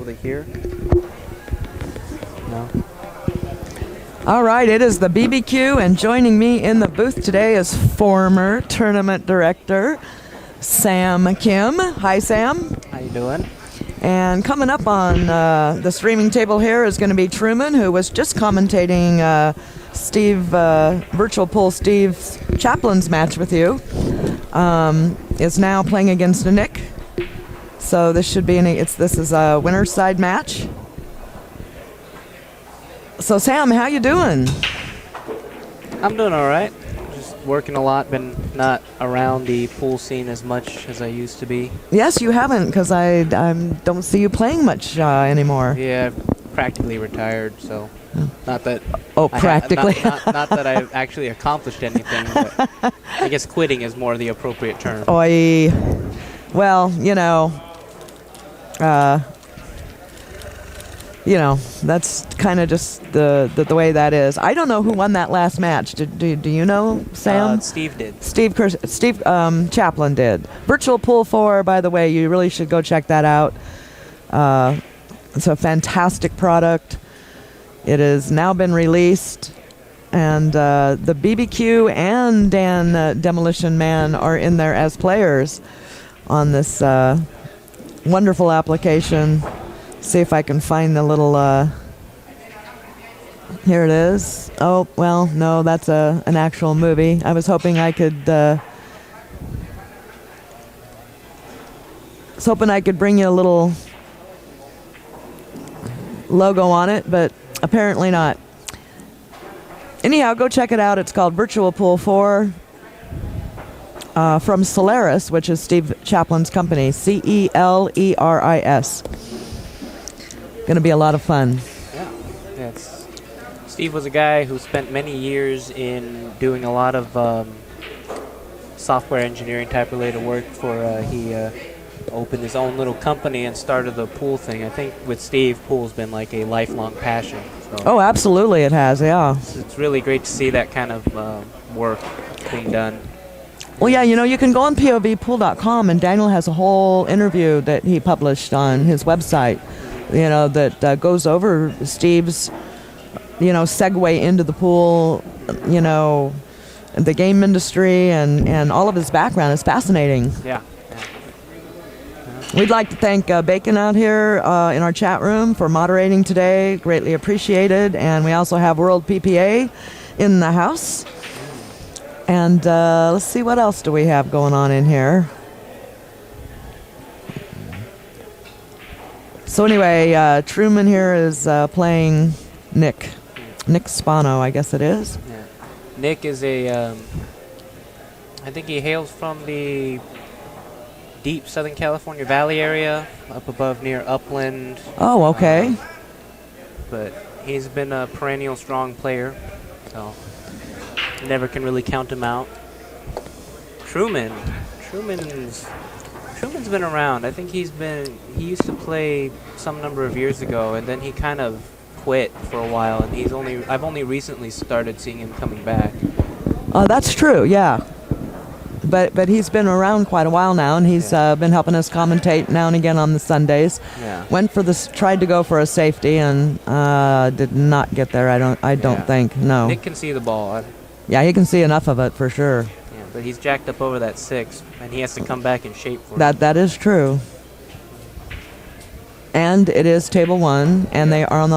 really hear. No. All right, it is the BBQ, and joining me in the booth today is former tournament director Sam Kim. Hi, Sam. How you doing? And coming up on the streaming table here is going to be Truman, who was just commentating Virtual Pool Steve Chaplin's match with you. Is now playing against Nick. So this should be this is a winner's side match. So Sam, how you doing? I'm doing all right. Just working a lot. Been not around the pool scene as much as I used to be. Yes, you haven't, because I don't see you playing much anymore. Yeah, practically retired. So not that. Oh, practically. Not that I've actually accomplished anything. But I guess quitting is more the appropriate term. Well, that's kind of just the way that is. I don't know who won that last match. Do you know, Sam? Steve did. Steve Chaplin did. Virtual Pool 4, by the way, you really should go check that out. It's a fantastic product. It has now been released, and the BBQ and Dan Demolition Man are in there as players on this wonderful application. See if I can find the little, here it is. Oh, well, no, that's an actual movie. I was hoping I could, bring you a little logo on it, but apparently not. Anyhow, go check it out. It's called Virtual Pool 4 from Solaris, which is Steve Chaplin's company, Celeris. Going to be a lot of fun. Yeah. Steve was a guy who spent many years in doing a lot of software engineering type related work he opened his own little company and started the pool thing. I think with Steve, pool's been like a lifelong passion. So oh, absolutely it has, yeah. It's really great to see that kind of work being done. Well, yeah, you can go on POVPOOL.com, and Daniel has a whole interview that he published on his website, that goes over Steve's, segue into the pool, the game industry, and all of his background is fascinating. Yeah. We'd like to thank Bacon out here in our chat room for moderating today. Greatly appreciated. And we also have World PPA in the house. And let's see, what else do we have going on in here? So anyway, Truman here is playing Nick Spano, I guess it is. Yeah. Nick is I think he hails from the deep Southern California Valley area, up above near Upland. Oh, okay. But he's been a perennial strong player, so never can really count him out. Truman's been around. I think he used to play some number of years ago, and then he kind of quit for a while, and I've only recently started seeing him coming back. That's true, yeah. But he's been around quite a while now, and he's been helping us commentate now and again on the Sundays. Yeah. Tried to go for a safety and did not get there. I don't think. No. Nick can see the ball. Yeah, he can see enough of it for sure. Yeah, but he's jacked up over that 6, and he has to come back in shape for it. That is true. And it is table 1, and they are on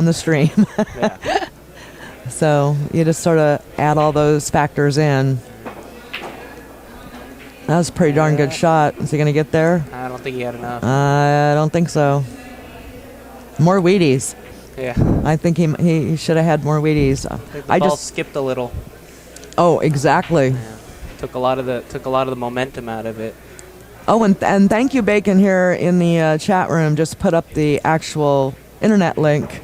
the stream. Yeah. So you just sort of add all those factors in. That was a pretty darn good shot. Is he going to get there? I don't think he had enough. I don't think so. More Wheaties. Yeah. I think he should have had more Wheaties. The ball skipped a little. Oh, exactly. Yeah. Took a lot of the momentum out of it. Oh, and thank you, Bacon, here in the chat room. Just put up the actual internet link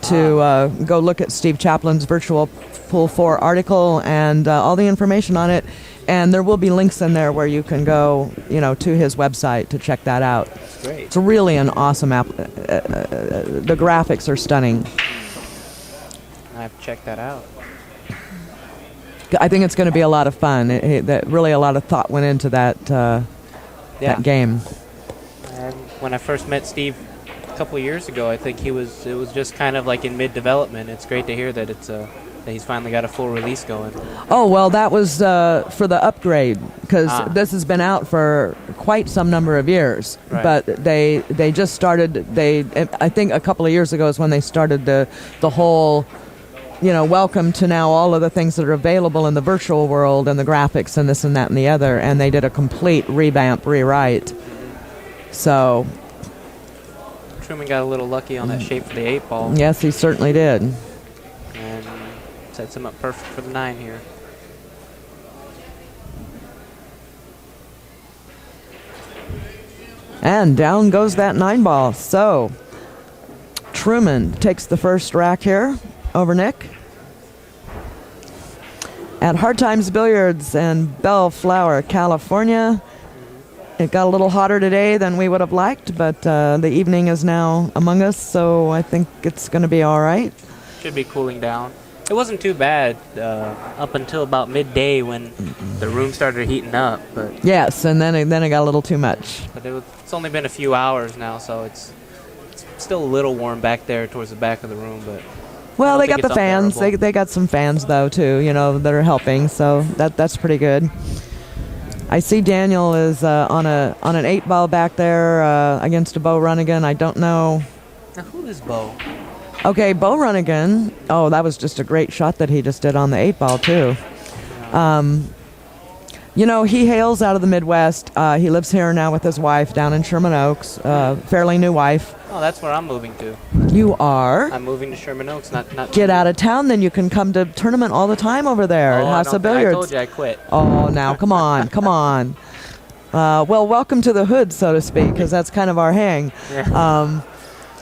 to go look at Steve Chaplin's Virtual Pool 4 article and all the information on it. And there will be links in there where you can go, to his website to check that out. That's great. It's really an awesome app. The graphics are stunning. I have to check that out. I think it's going to be a lot of fun. Really a lot of thought went into that game. And when I first met Steve a couple of years ago. I think it was just kind of like in mid-development. It's great to hear that that he's finally got a full release going. Oh, well, that was for the upgrade, because this has been out for quite some number of years. Right. But they just started, I think a couple of years ago is when they started the whole, welcome to now all of the things that are available in the virtual world and the graphics and this and that and the other. And they did a complete rewrite. So Truman got a little lucky on that shape for the 8-ball. yes, he certainly did. And sets him up perfect for the 9 here. And down goes that 9-ball. So Truman takes the first rack here over Nick. At Hard Times Billiards in Bellflower, California. It got a little hotter today than we would have liked, but the evening is now among us, so I think it's going to be all right. Should be cooling down. It wasn't too bad up until about midday when the room started heating up. But yes, and then it got a little too much. But it's only been a few hours now, so it's still a little warm back there towards the back of the room. But well, they got the fans. They got some fans though too, that are helping. So that's pretty good. I see Daniel is on an 8-ball back there against a Bo Runnigan. I don't know. Now who is Bo? Okay, Bo Runnigan. Oh, that was just a great shot that he just did on the 8-ball too. He hails out of the Midwest. He lives here now with his wife down in Sherman Oaks. Fairly new wife. Oh, that's where I'm moving to. You are? I'm moving to Sherman Oaks. Not Get out of town, then you can come to tournament all the time over there at House of Billiards. I told you I quit. Oh, now come on. Well, welcome to the hood, so to speak, because that's kind of our hang. Yeah.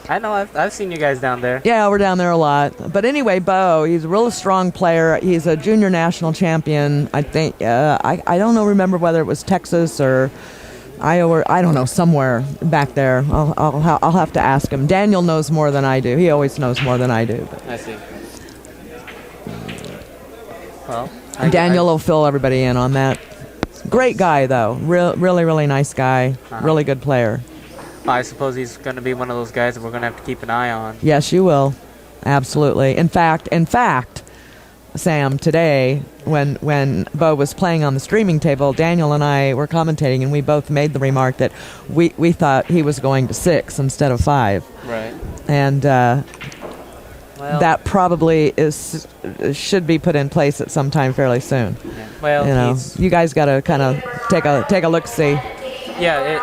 I know. I've seen you guys down there. Yeah, we're down there a lot. But anyway, Bo, he's a real strong player. He's a junior national champion. I think I don't know. Remember whether it was Texas or Iowa. Or, I don't know, somewhere back there. I'll have to ask him. Daniel knows more than I do. He always knows more than I do. But. I see. Well, Daniel will fill everybody in on that. Great guy, though. Really nice guy. Really good player. I suppose he's going to be one of those guys that we're going to have to keep an eye on. Yes, you will. Absolutely. In fact, Sam, today, when Bo was playing on the streaming table, Daniel and I were commentating, and we both made the remark that we thought he was going to 6 instead of 5. Right. And that probably should be put in place at some time fairly soon. Yeah. Well, you guys got to kind of take a look-see. Yeah,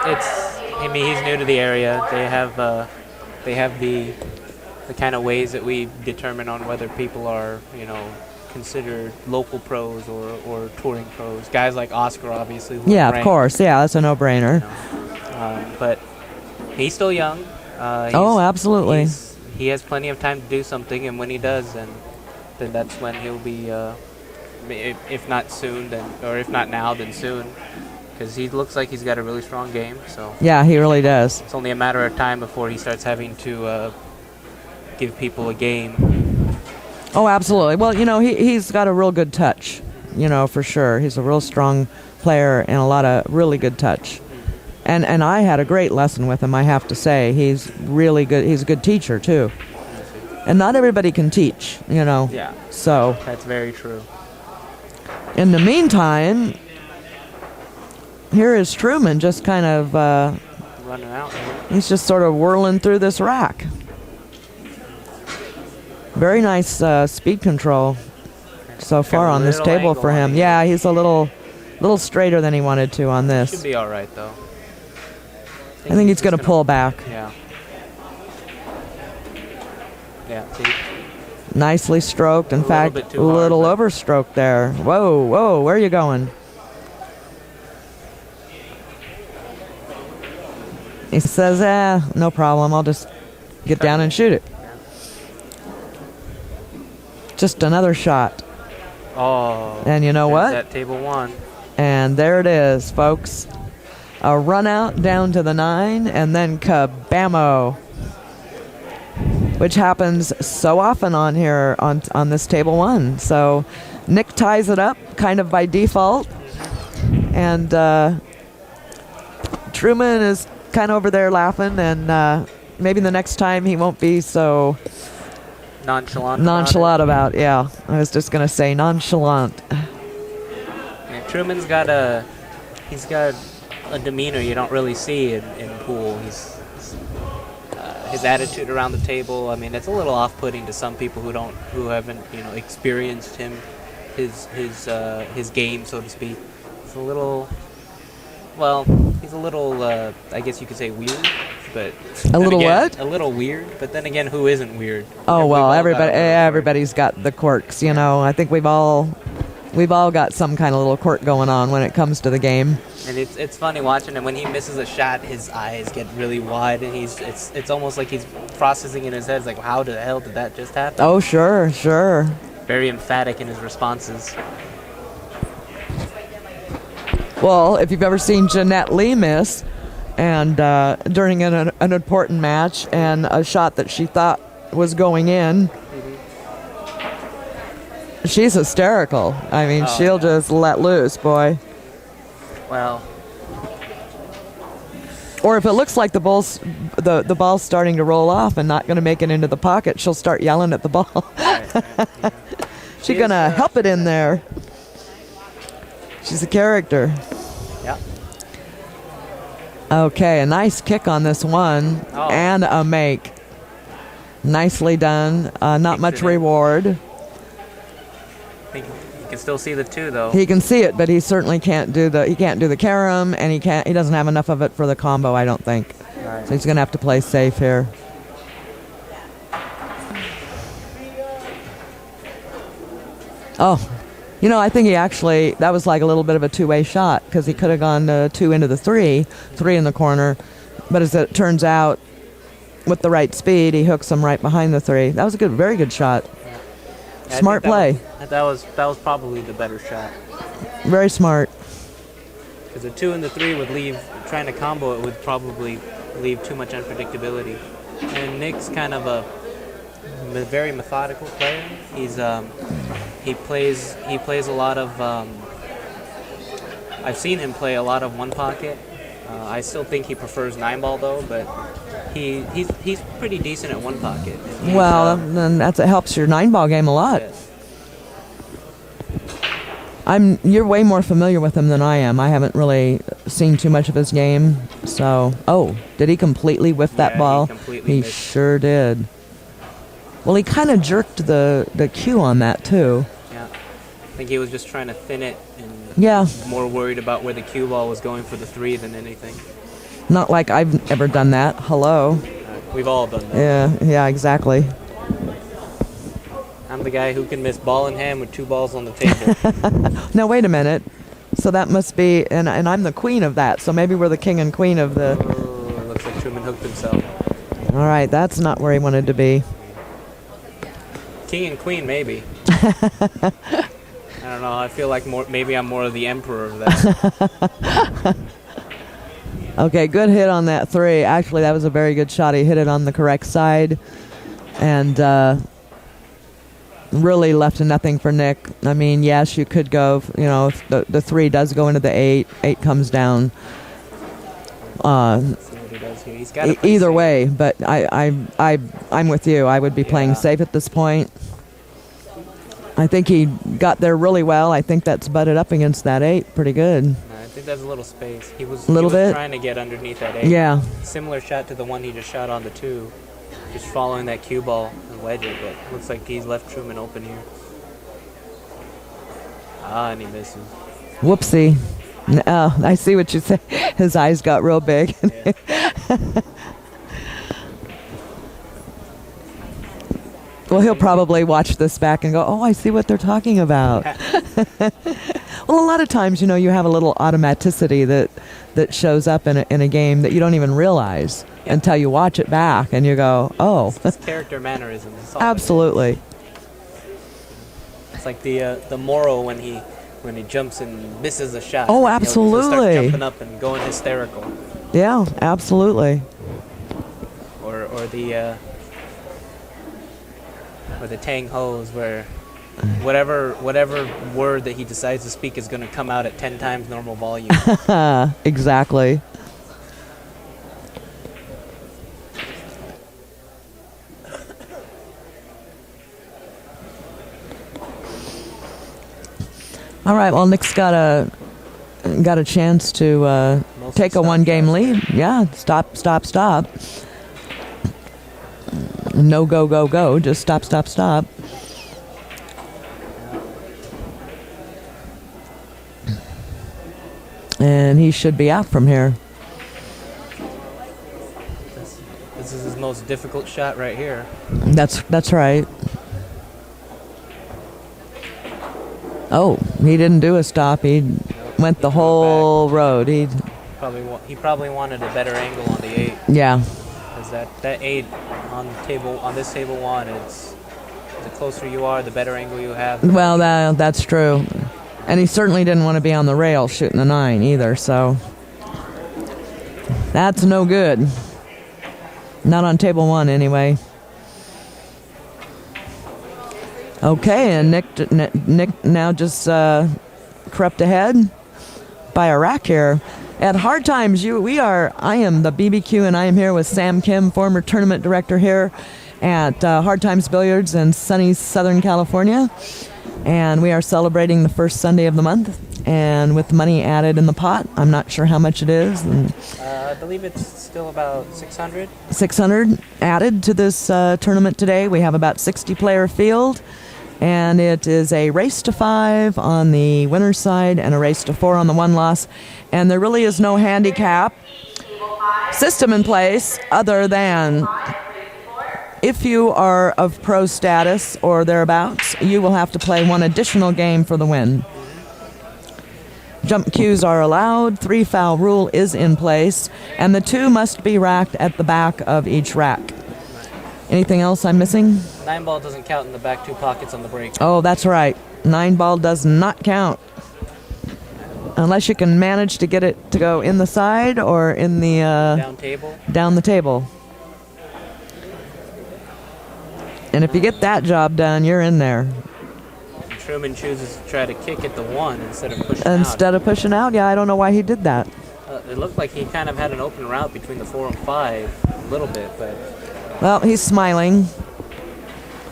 he's new to the area. They have the kind of ways that we determine on whether people are, considered local pros or touring pros. Guys like Oscar, obviously. Yeah, of course. Yeah, that's a no-brainer. But he's still young. Absolutely. He has plenty of time to do something, and when he does, then that's when he'll be, if not soon, or if not now, then soon. Because he looks like he's got a really strong game. So yeah, he really does. It's only a matter of time before he starts having to give people a game. Oh, absolutely. Well, he's got a real good touch, for sure. He's a real strong player and a lot of really good touch. And I had a great lesson with him, I have to say. He's really good. He's a good teacher, too. And not everybody can teach, Yeah. So that's very true. In the meantime, here is Truman just kind of running out here. He's just sort of whirling through this rack. Very nice speed control so far on this table for him. Yeah, he's a little straighter than he wanted to on this. Should be all right though. I think he's going to pull back. Yeah. Yeah. See? Nicely stroked. In fact, a little overstroked there. Whoa, where are you going? He says, no problem. I'll just get down and shoot it. Yeah. Just another shot. Oh. And you know what? That table 1. And there it is, folks. A run out down to the 9, and then kabammo. Which happens so often on here on this table 1. So Nick ties it up kind of by default. And Truman is kind of over there laughing, and maybe the next time he won't be so nonchalant about. Yeah, I was just gonna say nonchalant. Yeah, Truman's got a demeanor you don't really see in pool. His attitude around the table. I mean, it's a little off-putting to some people who haven't experienced his game, so to speak. It's a little. Well, he's a little, I guess you could say weird, but... A little what? A little weird, but then again, who isn't weird? Oh, well, everybody's got the quirks, I think we've all got some kind of little quirk going on when it comes to the game. And it's funny watching him. When he misses a shot, his eyes get really wide, and it's almost like he's processing in his head. It's like, how the hell did that just happen? Oh, sure. Very emphatic in his responses. Well, if you've ever seen Jeanette Lee miss, and during an important match, and a shot that she thought was going in, she's hysterical. I mean, she'll just let loose, boy. Well. Or if it looks like the ball's starting to roll off and not going to make it into the pocket, she'll start yelling at the ball. Right. She's going to help it in there. She's a character. Yeah. Okay, a nice kick on this one, and a make. Nicely done. Not much reward. I think you can still see the two, though. He can see it, but he certainly can't do the carom, and he doesn't have enough of it for the combo, I don't think. Right. So he's going to have to play safe here. Oh. I think that was like a little bit of a two-way shot, because he could have gone 2 into the 3 in the corner. But as it turns out, with the right speed, he hooks him right behind the 3. That was a very good shot. Yeah. Smart play. That was probably the better shot. Very smart. Because the 2 and the 3 trying to combo it would probably leave too much unpredictability. And Nick's kind of a very methodical player. He plays a lot of. I've seen him play a lot of one pocket. I still think he prefers 9-ball though, but he's pretty decent at one pocket. Then it helps your 9-ball game a lot. Yeah. You're way more familiar with him than I am. I haven't really seen too much of his game. So, did he completely whiff that ball? He sure did. Well, he kind of jerked the cue on that too. Yeah, I think he was just trying to thin it and more worried about where the cue ball was going for the 3 than anything. Not like I've ever done that. Hello. We've all done that. Yeah, exactly. I'm the guy who can miss ball in hand with 2 balls on the table. Now, wait a minute. So that must be, and I'm the queen of that, so maybe we're the king and queen of the... Oh, looks like Truman hooked himself. All right, that's not where he wanted to be. King and queen, maybe. I don't know. I feel like maybe I'm more of the emperor of that. Okay, good hit on that 3. Actually, that was a very good shot. He hit it on the correct side, and really left nothing for Nick. I mean, yes, you could go. If the 3 does go into the 8, 8 comes down. Either way, but I'm with you. I would be playing safe at this point. I think he got there really well. I think that's butted up against that 8 pretty good. I think there's a little space. He was trying to get underneath that 8. Yeah. Similar shot to the one he just shot on the 2. Just following that cue ball and wedge it, but looks like he's left Truman open here. And he misses. Whoopsie. I see what you say. His eyes got real big. Yeah. Well, he'll probably watch this back and go, oh, I see what they're talking about. Well, a lot of times, you have a little automaticity that shows up in a game that you don't even realize until you watch it back and you go, oh. It's character mannerisms. Absolutely. It's like the Moro when he jumps and misses a shot. Oh, absolutely. He'll start jumping up and going hysterical. Yeah, absolutely. Or the Tang Hos, where whatever word that he decides to speak is going to come out at 10 times normal volume. Exactly. All right. Well, Nick's got a chance to take a 1-game lead. Yeah. Stop. No go. Just stop. And he should be out from here. This is his most difficult shot right here. That's right. Oh, he didn't do a stop. He went the whole road. He probably wanted a better angle on the 8. Yeah. Because that 8 on this table 1, it's the closer you are, the better angle you have. Well, that's true. And he certainly didn't want to be on the rail shooting a 9 either, so that's no good. Not on table 1 anyway. Okay, and Nick now just crept ahead by a rack here. At Hard Times, I am the BBQ, and I am here with Sam Kim, former tournament director here at Hard Times Billiards in sunny Southern California. And we are celebrating the first Sunday of the month, and with money added in the pot. I'm not sure how much it is. I believe it's still about 600. 600 added to this tournament today. We have about 60-player field, and it is a race to 5 on the winner's side and a race to 4 on the 1 loss. And there really is no handicap system in place other than if you are of pro status or thereabouts, you will have to play 1 additional game for the win. Jump cues are allowed, 3-foul rule is in place, and the 2 must be racked at the back of each rack. Anything else I'm missing? 9 ball doesn't count in the back 2 pockets on the break. Oh, that's right. 9 ball does not count. Unless you can manage to get it to go in the side or in the... down the table. And if you get that job done, you're in there. Truman chooses to try to kick at the 1 instead of pushing out. Yeah, I don't know why he did that. It looked like he kind of had an open route between the 4 and 5 a little bit, but... Well, he's smiling.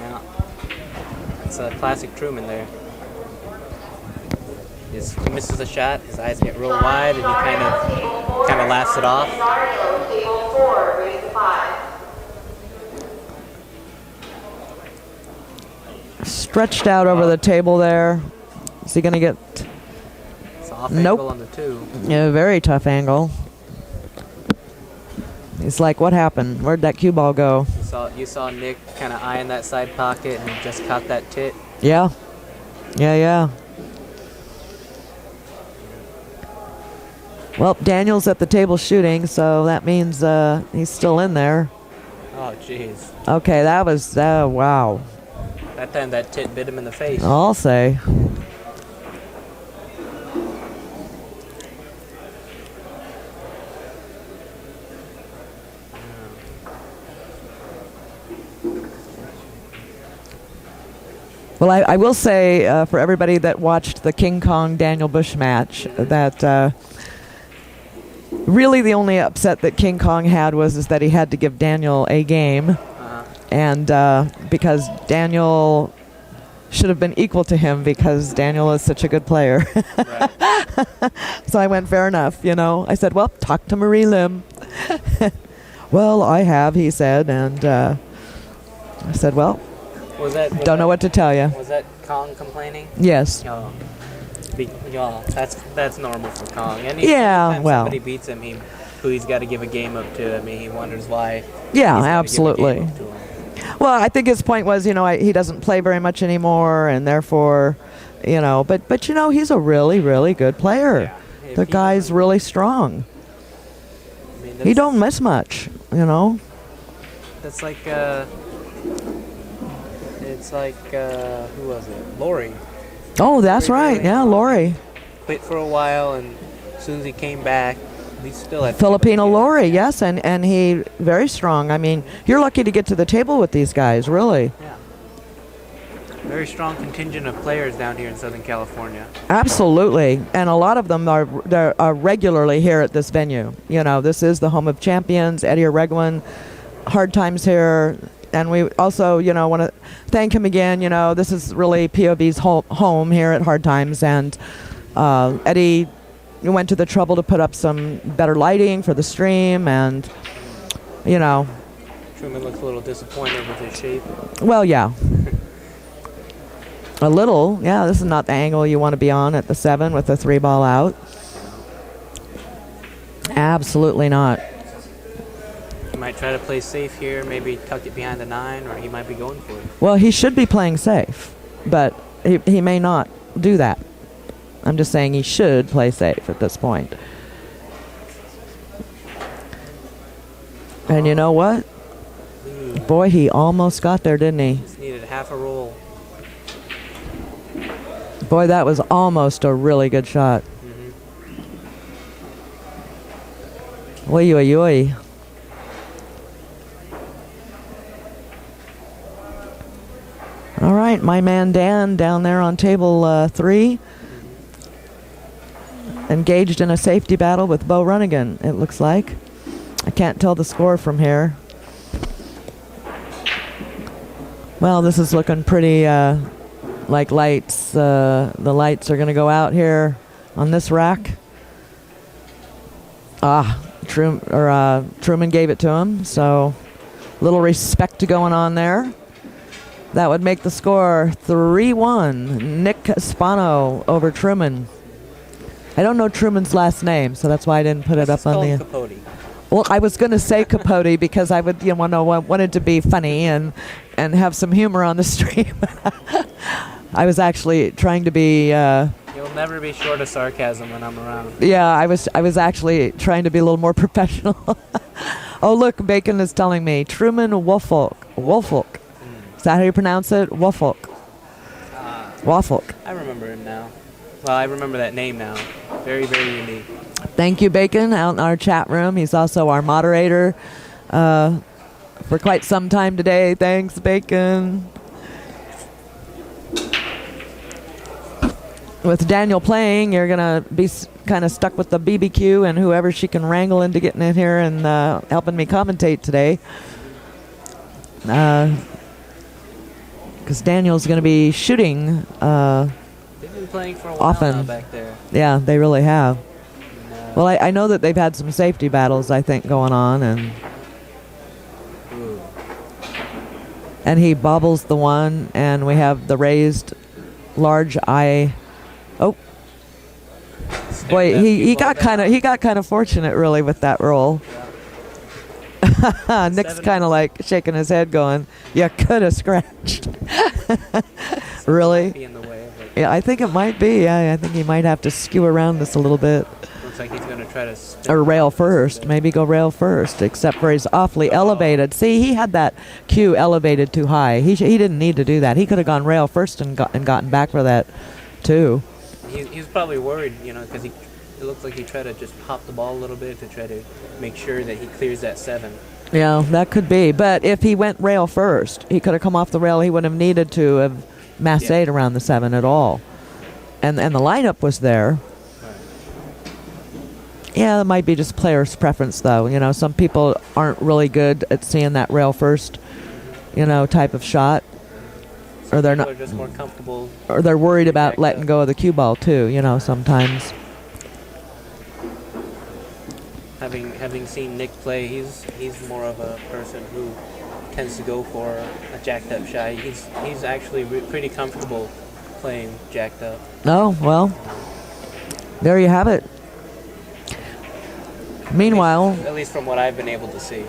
Yeah. It's a classic Truman there. He misses a shot, his eyes get real wide, and he kind of laughs it off. Stretched out over the table there. Is he going to get... It's off angle on the 2. Yeah, very tough angle. He's like, what happened? Where'd that cue ball go? You saw Nick kind of eyeing that side pocket and just caught that tit. Yeah. Well, Daniel's at the table shooting, so that means he's still in there. Oh, jeez. Okay, that was... wow. That time that tit bit him in the face. I'll say. Well, I will say for everybody that watched the King Kong Daniel Busch match that really the only upset that King Kong had was that he had to give Daniel a game. And because Daniel should have been equal to him because Daniel is such a good player. Right. So I went, fair enough, I said, well, talk to Marie Lim. Well, I have, he said. And I said, well, don't know what to tell you. Was that Kong complaining? Yes. Oh, that's normal for Kong. Yeah, well. Somebody beats him, who he's got to give a game up to. I mean, he wonders why. Yeah, absolutely. Well, I think his point was, he doesn't play very much anymore, and therefore, but he's a really, really good player. Yeah. The guy's really strong. I mean, he don't miss much, That's like, it's like, who was it? Laurie. Oh, that's right. Yeah, Laurie. Quit for a while, and as soon as he came back, he still had Filipino Laurie, yes, and he very strong. I mean, you're lucky to get to the table with these guys, really. Yeah. Very strong contingent of players down here in Southern California. Absolutely, and a lot of them are regularly here at this venue. This is the home of champions. Eddie Oregwan, Hard Times here, And we also, want to thank him again. This is really POV's home here at Hard Times. And Eddie went to the trouble to put up some better lighting for the stream. And, Truman looks a little disappointed with his shape. Well, yeah. A little. Yeah, this is not the angle you want to be on at the 7 with the 3 ball out. Absolutely not. He might try to play safe here, maybe tuck it behind the 9, or he might be going for it. Well, he should be playing safe, but he may not do that. I'm just saying he should play safe at this point. And you know what? Boy, he almost got there, didn't he? Just needed half a roll. Boy, that was almost a really good shot. Oy, oy, oy. All right, my man Dan down there on table 3. Engaged in a safety battle with Bo Runnigan, it looks like. I can't tell the score from here. Well, this is looking pretty like lights. The lights are going to go out here on this rack. Truman gave it to him, so little respect going on there. That would make the score 3-1. Nick Spano over Truman. I don't know Truman's last name, so that's why I didn't put it up on the... Capote. Well, I was going to say Capote because I would, wanted to be funny and have some humor on the stream. I was actually trying to be... You'll never be short of sarcasm when I'm around. Yeah, I was actually trying to be a little more professional. Oh, look, Bacon is telling me. Truman Wolfolk. Wolfolk. Is that how you pronounce it? Wolfolk. Wolfolk. I remember him now. Well, I remember that name now. Very, very unique. Thank you, Bacon, out in our chat room. He's also our moderator for quite some time today. Thanks, Bacon. With Daniel playing, you're going to be kind of stuck with the BBQ and whoever she can wrangle into getting in here and helping me commentate today. Because Daniel's going to be shooting They've been playing for a while often. Now back there. Yeah, they really have. And, Well, I know that they've had some safety battles, I think, going on, and he bobbles the 1, and we have the raised large eye. Oh, boy, he got kind of fortunate really with that roll. Yeah. Nick's kind of like shaking his head, going, "You could have scratched." Really? Be in the way of it. Yeah, I think it might be. Yeah, I think he might have to skew around this a little bit. Looks like he's going to try to spin Or rail first. Maybe go rail first, except for he's awfully elevated. See, he had that cue elevated too high. He didn't need to do that. He could have gone rail first and gotten back for that, too. He was probably worried, because it looks like he tried to just hop the ball a little bit to try to make sure that he clears that 7. Yeah, that could be. But if he went rail first, he could have come off the rail. He wouldn't have needed to have massaged around the 7 at all. And the lineup was there. Yeah, it might be just player's preference, though. Some people aren't really good at seeing that rail first, type of shot. Or they're not. Are just more comfortable. Or they're worried about letting go of the cue ball, too, sometimes. Having seen Nick play, he's more of a person who tends to go for a jacked up shot. He's actually pretty comfortable playing jacked up. Oh, well, there you have it. Meanwhile, at least from what I've been able to see.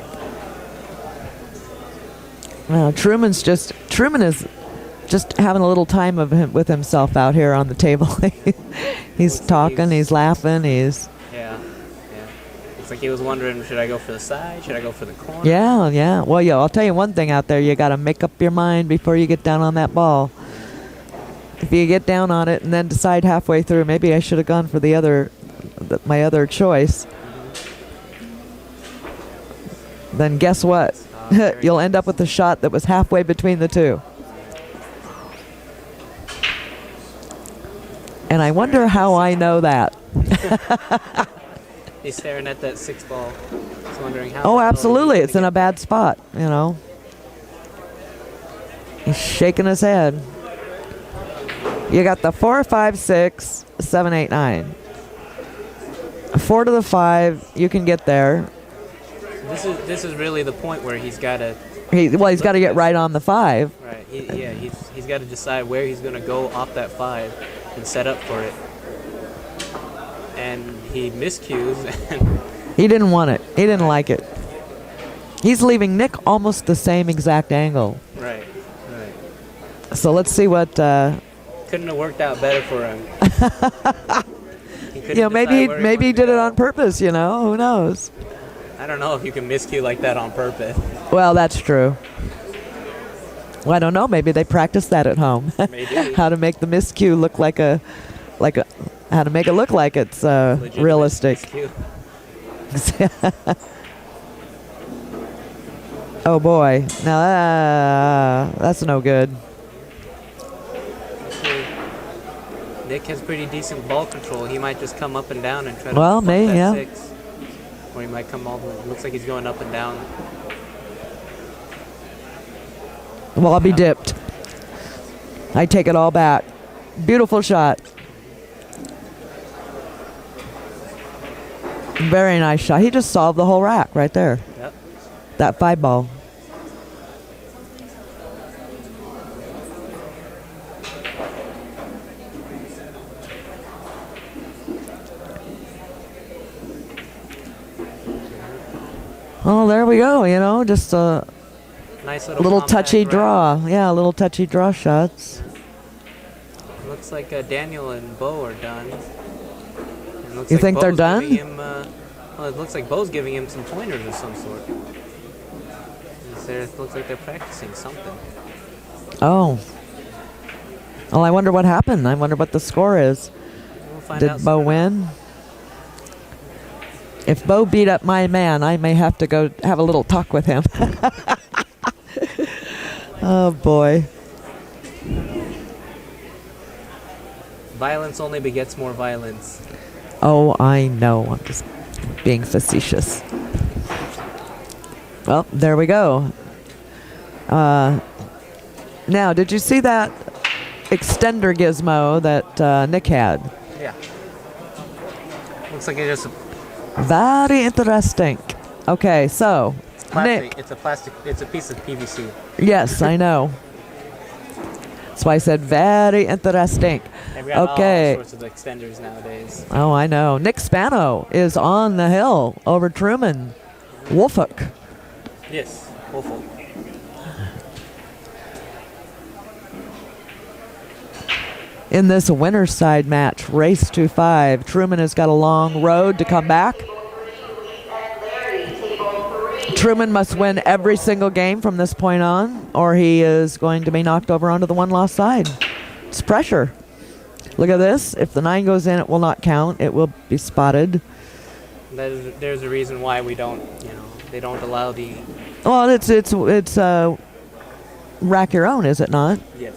Truman is just having a little time with himself out here on the table. He's talking, he's laughing, Yeah. Looks like he was wondering, should I go for the side? Should I go for the corner? Yeah. Well, I'll tell you one thing out there. You got to make up your mind before you get down on that ball. If you get down on it and then decide halfway through, maybe I should have gone for my other choice. Then guess what? You'll end up with a shot that was halfway between the two. And I wonder how I know that. He's staring at that 6 ball. He's wondering how. Oh, absolutely. It's in a bad spot, He's shaking his head. You got the 4, 5, 6, 7, 8, 9. 4 to the 5, you can get there. This is really the point where he's got to. He's got to get right on the 5. Right. He's got to decide where he's going to go off that 5 and set up for it. And he miscues. And he didn't want it. He didn't like it. He's leaving Nick almost the same exact angle. Right. So let's see what. Couldn't have worked out better for him. Maybe he did it on purpose. Who knows? I don't know if you can miscue like that on purpose. Well, that's true. Well, I don't know. Maybe they practiced that at home. Maybe. How to make the miscue look how to make it look like it's realistic. Oh boy! Now that's no good. Nick has pretty decent ball control. He might just come up and down and try to. Well, maybe, yeah. 6. Or he might come all the way. Looks like he's going up and down. Well, I'll be dipped. I take it all back. Beautiful shot. Very nice shot. He just solved the whole rack right there. Yep. That 5 ball. Oh, there we go. Just a nice little touchy draw. Yeah, little touchy draw shots. Looks like Daniel and Bo are done. You think they're done? It looks like Bo's giving him some pointers of some sort. It looks like they're practicing something. Oh. Well, I wonder what happened. I wonder what the score is. We'll find out Did Bo win? If Bo beat up my man, I may have to go have a little talk with him. Oh, boy. Violence only begets more violence. Oh, I know. I'm just being facetious. Well, there we go. Now, did you see that extender gizmo that Nick had? Yeah. Looks like it just. Very interesting. Okay, so Plastic. Nick. It's a piece of PVC. Yes, I know. That's why I said very interesting. We got Okay. all sorts of extenders nowadays. Oh, I know. Nick Spano is on the hill over Truman Wolfolk. Yes, Wolfolk. In this winner's side match, race to 5. Truman has got a long road to come back. Truman must win every single game from this point on, or he is going to be knocked over onto the one-loss side. It's pressure. Look at this. If the 9 goes in, it will not count. It will be spotted. There's a reason why we don't, they don't allow the. Well, it's rack your own, is it not? Yes.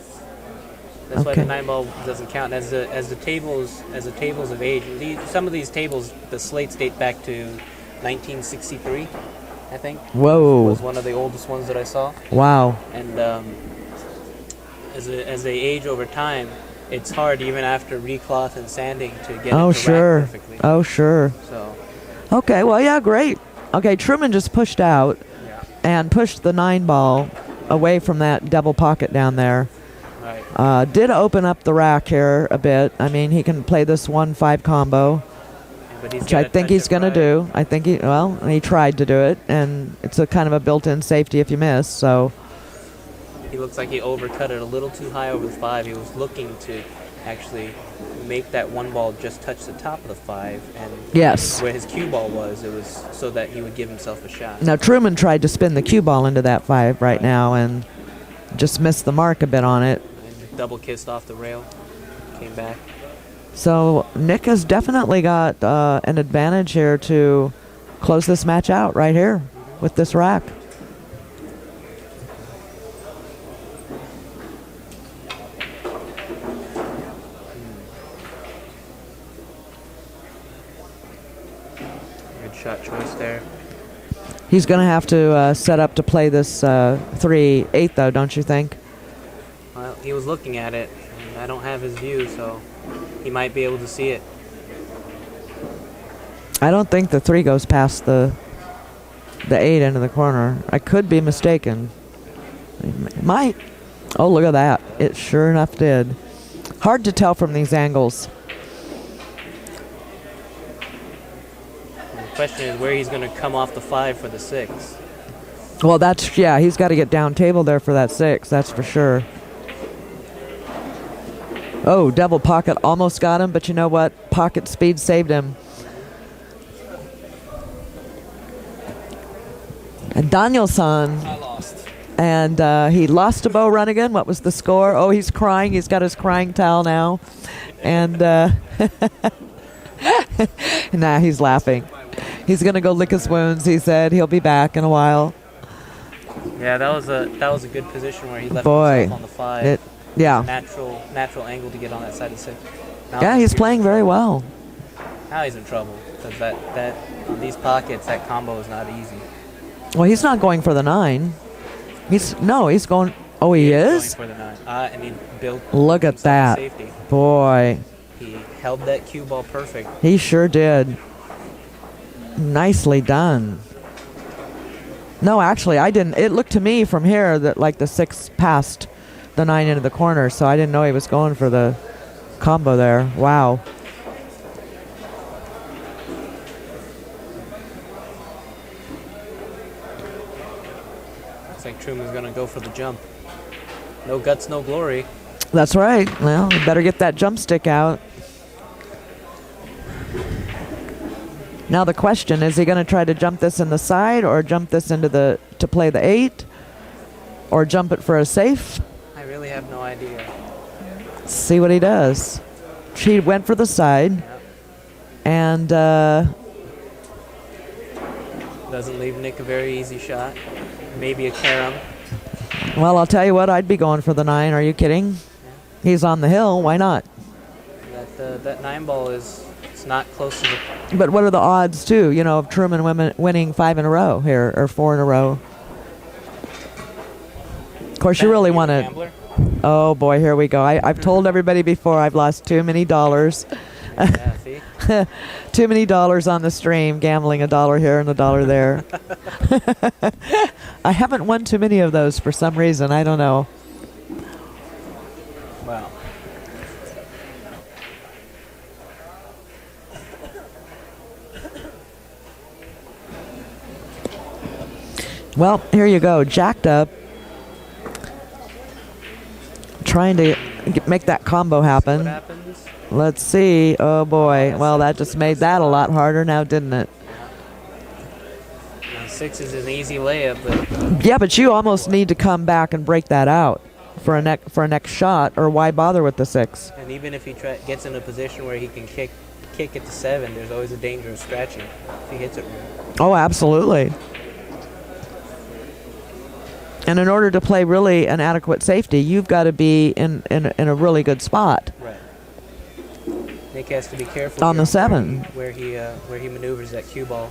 That's why Okay. the 9 ball doesn't count. As the tables of age, some of these tables, the slates date back to 1963, I think. Whoa. Was one of the oldest ones that I saw. Wow. And as they age over time, it's hard even after recloth and sanding to get it to rack perfectly. Oh, sure. So. Okay, well, yeah, great. Okay, Truman just pushed out and pushed the 9 ball away from that double pocket down there. Right. Did open up the rack here a bit. I mean, he can play this 1-5 combo, which I think he's going to do. I think he tried to do it, and it's a kind of a built-in safety if you miss, so. He looks like he overcut it a little too high over the 5. He was looking to actually make that 1 ball just touch the top of the 5, and yes, where his cue ball was, it was so that he would give himself a shot. Now, Truman tried to spin the cue ball into that 5 right now and just missed the mark a bit on it. And double kissed off the rail, came back. So Nick has definitely got an advantage here to close this match out right here with this rack. Good shot choice there. He's going to have to set up to play this 3-8, though, don't you think? he was looking at it. And I don't have his view, so he might be able to see it. I don't think the 3 goes past the 8 into the corner. I could be mistaken. It might. Oh, look at that. It sure enough did. Hard to tell from these angles. And the question is where he's going to come off the 5 for the 6. Well, he's got to get down table there for that 6, that's for sure. Oh, double pocket almost got him, but you know what? Pocket speed saved him. And Danielson. I lost. And he lost to Bo Runnigan. What was the score? Oh, he's crying. He's got his crying towel now. And nah, he's laughing. He's going to go lick his wounds, he said. He'll be back in a while. Yeah, that was a good position where he left Boy, himself on the 5. Yeah. Natural angle to get on that side of the 6. Yeah, he's playing very well. Now he's in trouble because that on these pockets, that combo is not easy. Well, he's not going for the 9. He's going. Oh, he is? Going for the 9. And he built. Look at that. Safety. Boy. He held that cue ball perfect. He sure did. Nicely done. No, actually, I didn't. It looked to me from here that like the 6 passed the 9 into the corner, so I didn't know he was going for the combo there. Wow. Looks like Truman's going to go for the jump. No guts, no glory. That's right. Well, you better get that jump stick out. Now the question, is he going to try to jump this in the side or jump this into to play the 8? Or jump it for a safe? I really have no idea. Let's see what he does. She went for the side. Yep. And doesn't leave Nick a very easy shot. Maybe a carom. Well, I'll tell you what, I'd be going for the 9. Are you kidding? Yeah. He's on the hill. Why not? That 9 ball is not close to the... But what are the odds, too, of Truman winning 5 in a row here, or 4 in a row? Of course, you really want to... Oh, boy, here we go. I've told everybody before I've lost too many dollars. Yeah, see? Too many dollars on the stream, gambling $1 here and $1 there. I haven't won too many of those for some reason. I don't know. Wow. Well, here you go. Jacked up. Trying to make that combo happen. What happens? Let's see. Oh, boy. Well, that just made that a lot harder now, didn't it? Now 6 is an easy layup, but... Yeah, but you almost need to come back and break that out for a next shot, or why bother with the 6? And even if he gets in a position where he can kick it to 7, there's always a danger of scratching if he hits it right. Oh, absolutely. And in order to play really an adequate safety, you've got to be in a really good spot. Right. Nick has to be careful on the 7 where he maneuvers that cue ball.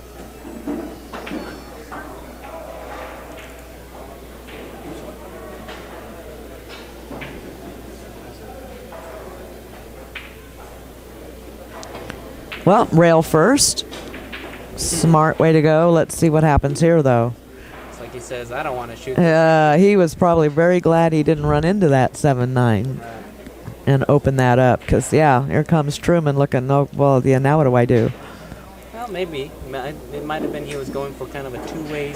Well, rail first. Smart way to go. Let's see what happens here, though. It's like he says, I don't want to shoot. He was probably very glad he didn't run into that 7-9 and open that up. Because, yeah, here comes Truman looking, oh, well, yeah, now what do I do? Well, maybe. It might have been he was going for kind of a two-way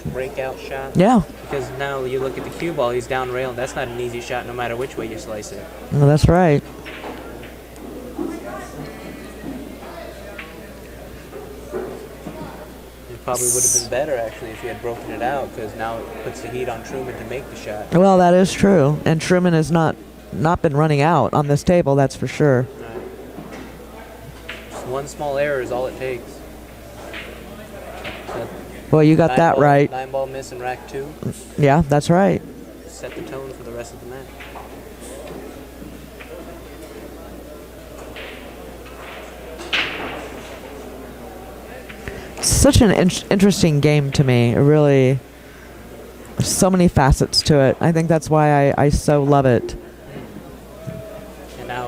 / breakout shot. Yeah. Because now you look at the cue ball, he's down rail, and that's not an easy shot no matter which way you slice it. Well, that's right. Probably would have been better, actually, if he had broken it out, because now it puts the heat on Truman to make the shot. Well, that is true. And Truman has not been running out on this table, that's for sure. Right. Just one small error is all it takes. Well, you got that right. 9-ball miss in rack 2. Yeah, that's right. Set the tone for the rest of the match. Such an interesting game to me. It really, so many facets to it. I think that's why I so love it.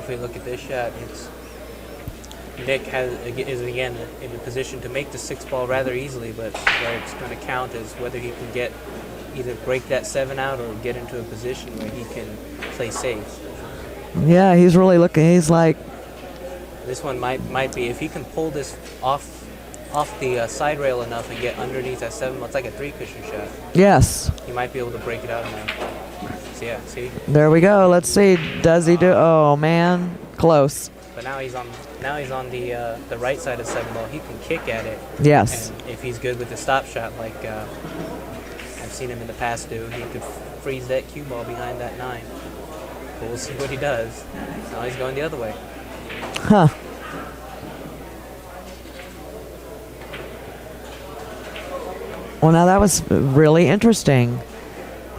if we look at this shot, it's Nick is again in a position to make the 6-ball rather easily, but where it's going to count is whether he can either break that 7 out or get into a position where he can play safe. Yeah, he's really looking. He's like, this one might be if he can pull this off the side rail enough and get underneath that 7-ball. It's like a 3-cushion shot. yes. He might be able to break it out enough. So yeah, see. There we go. Let's see. Does he do? Oh man, close. But now he's on the right side of 7-ball. He can kick at it. Yes. And if he's good with the stop shot, like I've seen him in the past do, he could freeze that cue ball behind that 9. But we'll see what he does. Now he's going the other way. Huh. Well, now that was really interesting.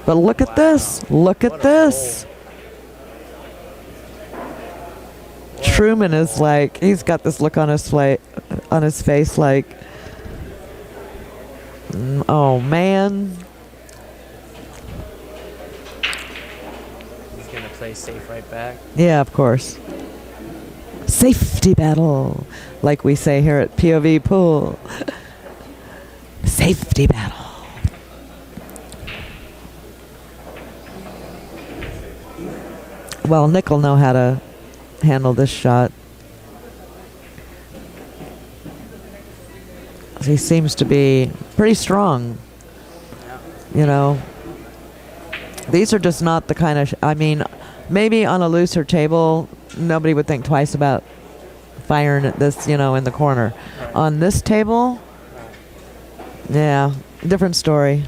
But look at this. Look at this. Truman is like, he's got this look on his face like, oh man. He's going to play safe right back. Yeah, of course. Safety battle, like we say here at POVPOOL. Safety battle. Well, Nick will know how to handle this shot. He seems to be pretty strong. You know, these are just not the kind of, I mean, maybe on a looser table, nobody would think twice about firing at this, you know, in the corner. Right. On this table, yeah, different story.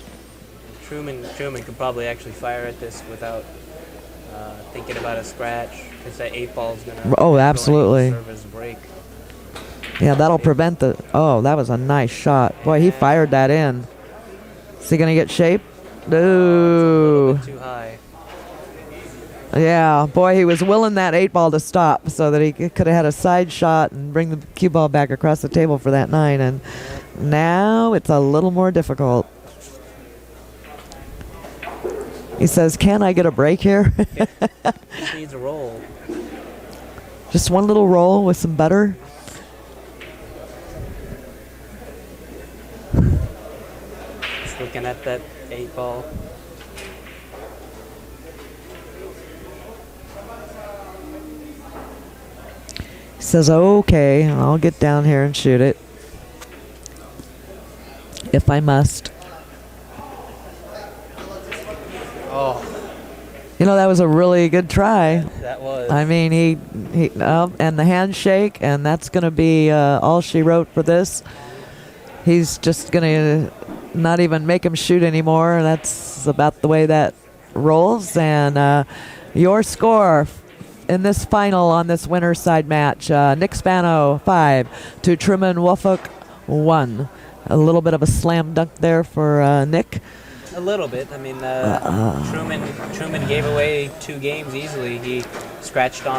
Truman could probably actually fire at this without thinking about a scratch, because that 8-ball is going to absolutely serve as a break. Yeah, that'll prevent the, oh, that was a nice shot. Boy, he fired that in. Is he going to get shape? No. Too high. Yeah, boy, he was willing that 8-ball to stop so that he could have had a side shot and bring the cue ball back across the table for that 9. And now it's a little more difficult. He says, can I get a break here? He needs a roll. Just one little roll with some butter. Just looking at that 8-ball. He says, okay, I'll get down here and shoot it. If I must. Oh. You know, that was a really good try. That was. I mean, he and the handshake, and that's going to be all she wrote for this. He's just going to not even make him shoot anymore. That's about the way that rolls. And your score in this final on this winner's side match, Nick Spano 5 to Truman Wolfolk 1. A little bit of a slam dunk there for Nick. A little bit. I mean, Truman gave away 2 games easily. He scratched on